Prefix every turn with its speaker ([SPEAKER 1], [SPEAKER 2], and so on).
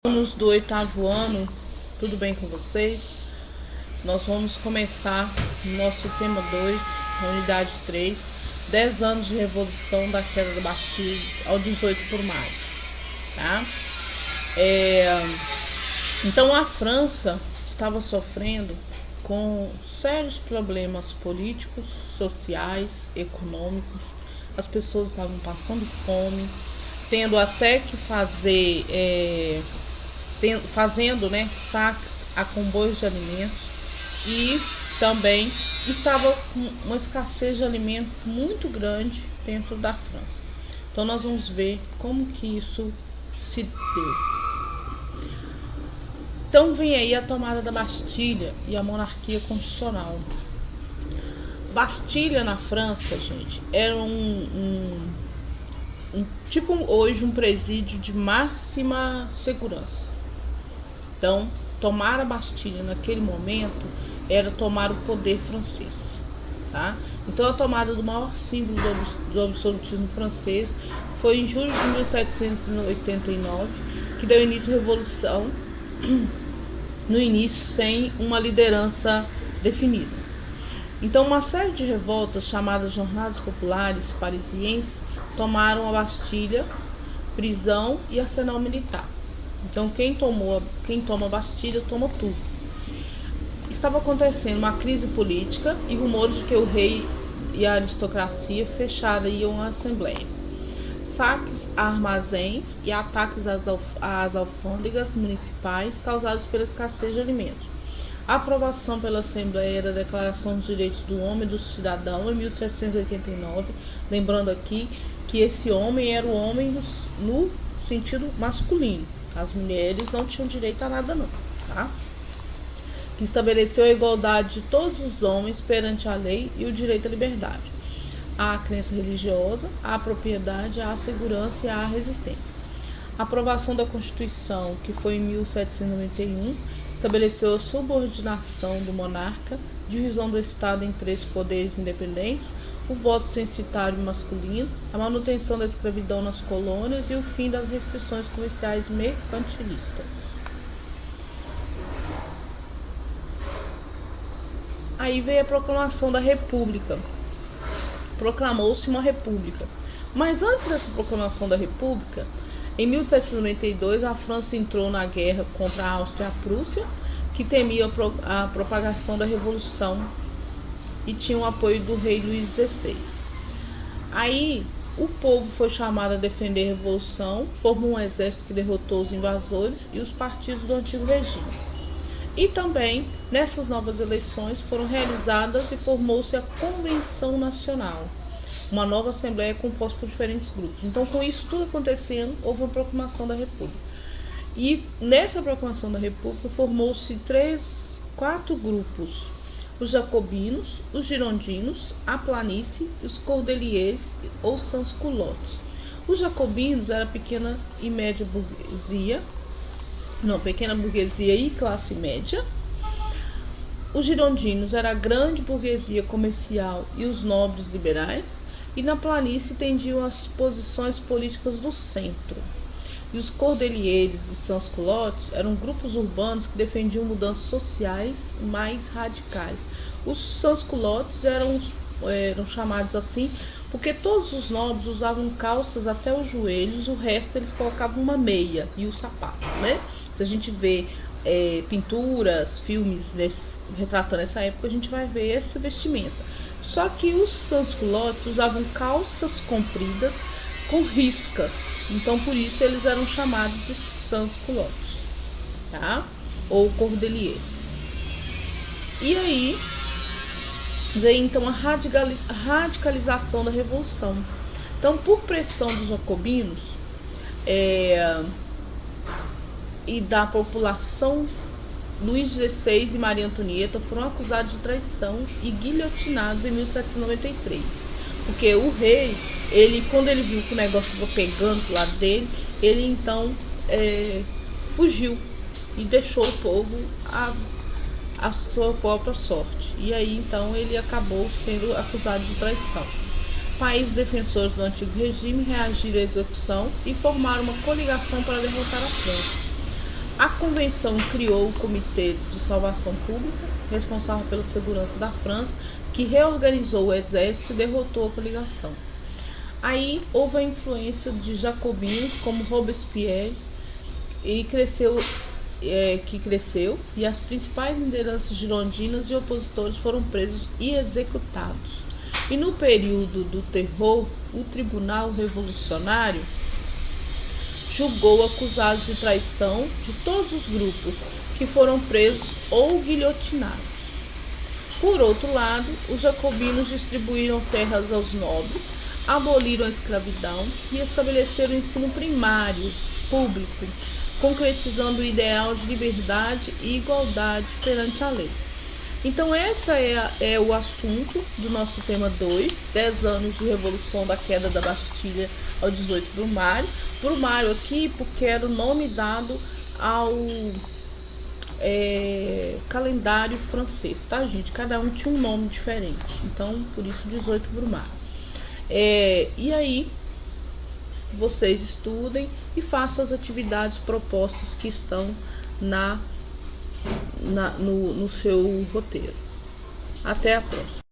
[SPEAKER 1] Alunos do 8º ano, tudo bem com vocês? Nós vamos começar nosso tema 2, na unidade 3, 10 anos de revolução da queda da Bastilha ao 18 por maio, tá? Então a França estava sofrendo com sérios problemas políticos, sociais, econômicos. As pessoas estavam passando fome, tendo até que fazendo saques a comboios de alimentos, e também estava com uma escassez de alimento muito grande dentro da França. Então nós vamos ver como que isso se deu. Então vem aí a tomada da Bastilha e a monarquia constitucional. Bastilha na França, gente, era tipo hoje um presídio de máxima segurança. Então, tomar a Bastilha naquele momento era tomar o poder francês, tá? Então, a tomada do maior símbolo do absolutismo francês foi em julho de 1789, que deu início à Revolução, no início sem uma liderança definida. Então, uma série de revoltas chamadas Jornadas Populares Parisienses tomaram a Bastilha, prisão e arsenal militar. Então quem toma a Bastilha toma tudo. Estava acontecendo uma crise política e rumores de que o rei e a aristocracia fechariam a Assembleia. Saques a armazéns e ataques às alfândegas municipais causados pela escassez de alimentos. A aprovação pela Assembleia da Declaração dos Direitos do Homem e do Cidadão em 1789, lembrando aqui que esse homem era o homem no sentido masculino. As mulheres não tinham direito a nada não, tá? Que estabeleceu a igualdade de todos os homens perante a lei e o direito à liberdade, à crença religiosa, à propriedade, à segurança e à resistência. A aprovação da Constituição, que foi em 1791, estabeleceu a subordinação do monarca, divisão do Estado em 3 poderes independentes, o voto censitário masculino, a manutenção da escravidão nas colônias e o fim das restrições comerciais mercantilistas. Aí veio a proclamação da República. Proclamou-se uma república. Mas antes dessa proclamação da República, em 1792, a França entrou na guerra contra a Áustria e a Prússia, que temia a propagação da Revolução e tinha o apoio do rei Luís XVI. Aí o povo foi chamado a defender a Revolução, formou um exército que derrotou os invasores e os partidos do antigo regime. E também, nessas novas eleições, foram realizadas e formou-se a Convenção Nacional, uma nova Assembleia composta por diferentes grupos. Então, com isso tudo acontecendo, houve uma proclamação da República. E nessa proclamação da República formou-se 4 grupos: os jacobinos, os girondinos, a planície, os cordeliers ou sans-culottes. Os jacobinos era pequena e média burguesia, pequena burguesia e classe média. Os girondinos era a grande burguesia comercial e os nobres liberais, e na planície tendiam as posições políticas do centro. E os cordeliers e sans-culottes eram grupos urbanos que defendiam mudanças sociais mais radicais. Os sans-culottes eram chamados assim porque todos os nobres usavam calças até os joelhos, o resto eles colocavam uma meia e o sapato, né? Se a gente vê pinturas, filmes retratando essa época, a gente vai ver essa vestimenta. Só que os sans-culottes usavam calças compridas com riscas, então por isso eles eram chamados de sans-culottes, tá? Ou cordeliers. E aí veio então a radicalização da Revolução. Então, por pressão dos jacobinos e da população, Luís XVI e Maria Antonieta foram acusados de traição e guilhotinados em 1793. Porque o rei, quando ele viu que o negócio estava pegando do lado dele, ele então fugiu e deixou o povo a sua própria sorte. E aí então ele acabou sendo acusado de traição. Países defensores do antigo regime reagiram à execução e formaram uma coligação para derrotar a França. A convenção criou o Comitê de Salvação Pública, responsável pela segurança da França, que reorganizou o exército e derrotou a coligação. Aí houve a influência de jacobinos como Robespierre e cresceu, e as principais lideranças girondinas e opositores foram presos e executados. E no período do terror, o Tribunal Revolucionário julgou acusados de traição de todos os grupos que foram presos ou guilhotinados. Por outro lado, os jacobinos distribuíram terras aos nobres, aboliram a escravidão e estabeleceram o ensino primário público, concretizando o ideal de liberdade e igualdade perante a lei. Então, esse é o assunto do nosso tema 2, 10 anos de Revolução da Queda da Bastilha ao 18 Brumário. Brumário aqui porque era o nome dado ao calendário francês, tá, gente? Cada um tinha um nome diferente, então por isso 18 Brumário. E aí, vocês estudem e façam as atividades propostas que estão no seu roteiro. Até a próxima.